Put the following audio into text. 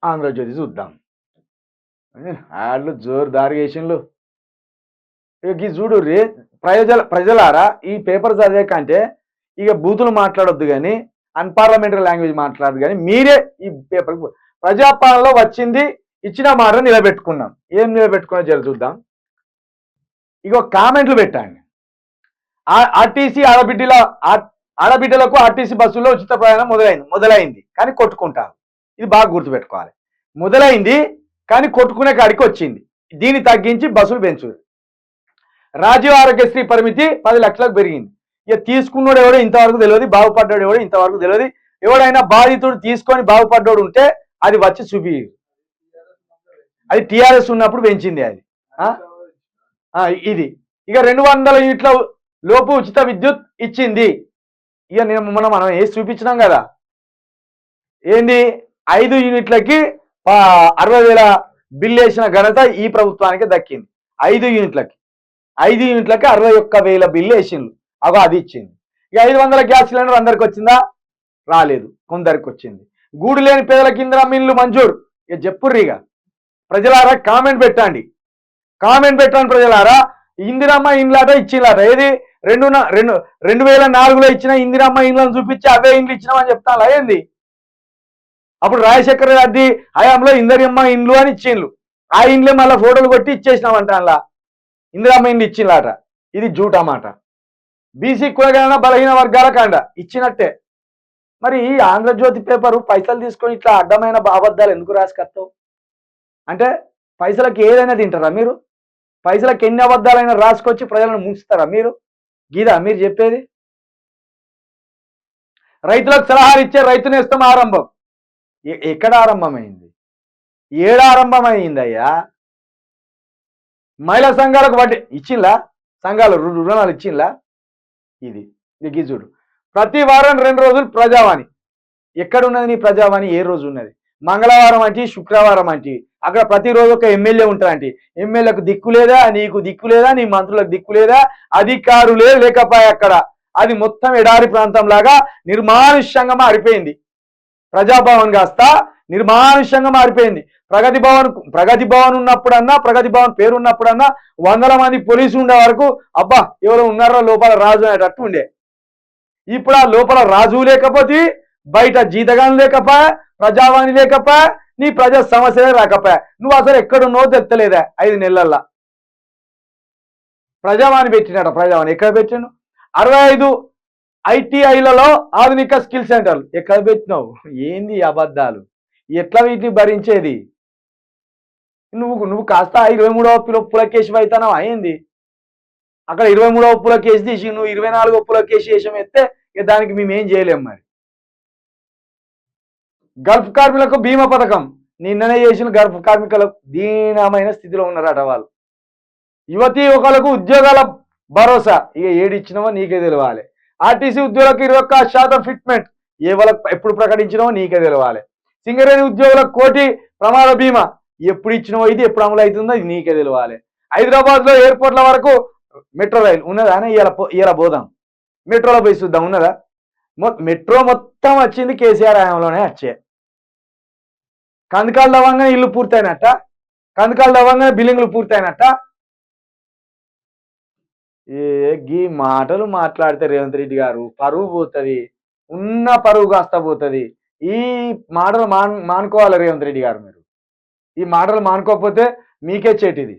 ఆంధ్రజ్యోతి చూద్దాం. ఆళ్ళు జోరుదారుగా ఏషిన్లు. ఇగ గి చూడుర్రి ప్రజలారా ఈ పేపర్ చదివే కంటే ఇక బూతులు మాట్లాడొద్దు గాని, అన్‌పార్లమెంటరీ లాంగ్వేజ్ మాట్లాడొద్దు గాని, మీరే ఈ పేపర్ ప్రజాపాలనలో వచ్చింది ఇచ్చిన మాట నిలబెట్టుకున్నాం. ఏం నిలబెట్టుకున్నా జర చూద్దాం. ఇగో కామెంట్లు పెట్టండి. ఆర్టీసీ ఆడబిడ్డలకు ఆర్టీసీ బస్సుల్లో ఉచిత ప్రయాణం మొదలైంది కానీ కొట్టుకుంటారు. ఇది బాగా గుర్తుపెట్టుకోవాలి. మొదలైంది కానీ కొట్టుకునే కాడికి వచ్చింది. దీన్ని తగ్గించి బస్సులు పెంచురు. రాజీవ్ ఆరోగ్యశ్రీ పరిమితి 10 లక్షలకు పెరిగింది. ఇక తీసుకున్నాడు ఎవడో ఇంతవరకు తెలియదు, బాగుపడ్డాడు ఎవడో ఇంతవరకు తెలియదు. ఎవడైనా బాధితుడు తీసుకొని బాగుపడ్డాడు ఉంటే అది వచ్చి చూపి. అది టీఆర్ఎస్ ఉన్నప్పుడు పెంచింది అది. ఇది ఇక 200 యూనిట్ల లోపు ఉచిత విద్యుత్ ఇచ్చింది. ఇక మనం వేసి చూపించినాం కదా. ఏంది 5 యూనిట్లకి 60,000 బిల్లు వేసిన ఘనత ఈ ప్రభుత్వానికి దక్కింది. 5 యూనిట్లకి 61,000 బిల్లు వేసిండ్రు. అగో అది ఇచ్చింది. ఇక 500 గ్యాస్ సిలిండర్ అందరికి వచ్చిందా? రాలేదు, కొందరికి వచ్చింది. గూడు లేని పేదలకు ఇందిరమ్మ ఇండ్లు మంజూరు. ఇక చెప్పుర్రి. ఇక ప్రజలారా కామెంట్ పెట్టండి ప్రజలారా. ఇందిరమ్మ ఇండ్లాట ఇచ్చిందట. ఏది 2004లో ఇచ్చిన ఇందిరమ్మ ఇండ్లను చూపించి అవే ఇండ్లు ఇచ్చినామని చెప్తాను. ఏంది అప్పుడు రాజశేఖర రెడ్డి హయాంలో ఇందిరమ్మ ఇండ్లు అని ఇచ్చిండ్లు. ఆ ఇండ్లే మళ్ళీ ఫోటోలు కొట్టి ఇచ్చేసినామంట. అలా ఇందిరమ్మ ఇండ్లు ఇచ్చిందట. ఇది జూటా మాట. బీసీ కులగణన బలహీన వర్గాల కాండ ఇచ్చినట్టే. మరి ఈ ఆంధ్రజ్యోతి పేపరు పైసలు తీసుకొని ఇట్లా అడ్డమైన అబద్ధాలు ఎందుకు రాసుకొస్తావు? అంటే పైసలకి ఏదైనా తింటారా మీరు? పైసలకి ఎన్ని అబద్ధాలైనా రాసుకొచ్చి ప్రజలను ముంచుతారా మీరు? గీదా మీరు చెప్పేది? రైతులకు సలహాలు ఇచ్చే రైతు నేస్తం ఆరంభం. ఎక్కడ ఆరంభమైంది? ఏడ ఆరంభమైందయ్యా? మహిళా సంఘాలకు వడ్డీ ఇచ్చిందా? సంఘాలు రుణాలు ఇచ్చిందా? ఇది చూడు. ప్రతి వారం 2 రోజులు ప్రజావాణి. ఎక్కడున్నది నీ ప్రజావాణి? ఏ రోజు ఉన్నది? మంగళవారం అంటే, శుక్రవారం అంటే. అక్కడ ప్రతిరోజు ఒక ఎమ్మెల్యే ఉంటారంటే. ఎమ్మెల్యేకు దిక్కు లేదా, నీకు దిక్కు లేదా, నీ మంత్రులకు దిక్కు లేదా, అధికారులే లేకపోయా అక్కడ. అది మొత్తం ఎడారి ప్రాంతం లాగా నిర్మానుష్యంగా మారిపోయింది. ప్రజాభవన్ కాస్త నిర్మానుష్యంగా మారిపోయింది. ప్రగతి భవన్ ఉన్నప్పుడన్నా, ప్రగతి భవన్ పేరు ఉన్నప్పుడన్నా 100 మంది పోలీసులు ఉండే వరకు అబ్బా ఎవరో ఉన్నారో లోపల రాజు అనేటట్టు ఉండే. ఇప్పుడు ఆ లోపల రాజు లేకపోతే, బయట జీతగాని లేకపోయా, ప్రజావాణి లేకపోయా, నీ ప్రజా సమస్యలే రాకపోయా. నువ్వు అసలు ఎక్కడున్నావో తెత్తలేదా? 5 నెలల్లో ప్రజావాణి పెట్టినట. ప్రజావాణి ఎక్కడ పెట్టాను? 65 ఐటీఐలలో ఆధునిక స్కిల్ సెంటర్లు ఎక్కడ పెట్టినావు? ఏంది అబద్ధాలు? ఎట్లా వీటిని భరించేది? నువ్వు కాస్త 23వ పులకేసి అవుతానావు. అయింది అక్కడ 23వ పులకేసి తీసి నువ్వు 24వ పులకేసి వేషం ఎత్తే దానికి మేమేం చేయలేం. మరి గల్ఫ్ కార్మికులకు బీమా పథకం నిన్ననే చేసిన గల్ఫ్ కార్మికులకు దీనమైన స్థితిలో ఉన్నారట వాళ్ళు. యువతీ యువకులకు ఉద్యోగాల భరోసా. ఇక ఏడిచ్చినావో నీకే తెలవాలి. ఆర్టీసీ ఉద్యోగులకు 21% ఫిట్మెంట్ ఎప్పుడు ప్రకటించినావో నీకే తెలవాలి. సింగరేణి ఉద్యోగులకు 1 కోటి ప్రమాద బీమా ఎప్పుడు ఇచ్చినావో, ఇది ఎప్పుడు అమలు అవుతుందో ఇది నీకే తెలవాలి. హైదరాబాద్ లో ఎయిర్పోర్ట్ల వరకు మెట్రో రైలు ఉన్నదా? ఇలా పోదాం. మెట్రోలో పోయి చూద్దాం. ఉన్నదా? మెట్రో మొత్తం వచ్చింది కేసీఆర్ హయాంలోనే వచ్చే. కందకాలు దవ్వంగానే ఇల్లు పూర్తయినట్ట, కందకాలు దవ్వంగానే బిల్డింగ్లు పూర్తయినట్ట. గీ మాటలు మాట్లాడితే రేవంత్ రెడ్డి గారు పరువు పోతుంది, ఉన్న పరువు కాస్త పోతుంది. ఈ మాటలు మానుకోవాలి రేవంత్ రెడ్డి గారు. మీరు ఈ మాటలు మానుకోకపోతే మీకే చేటిది.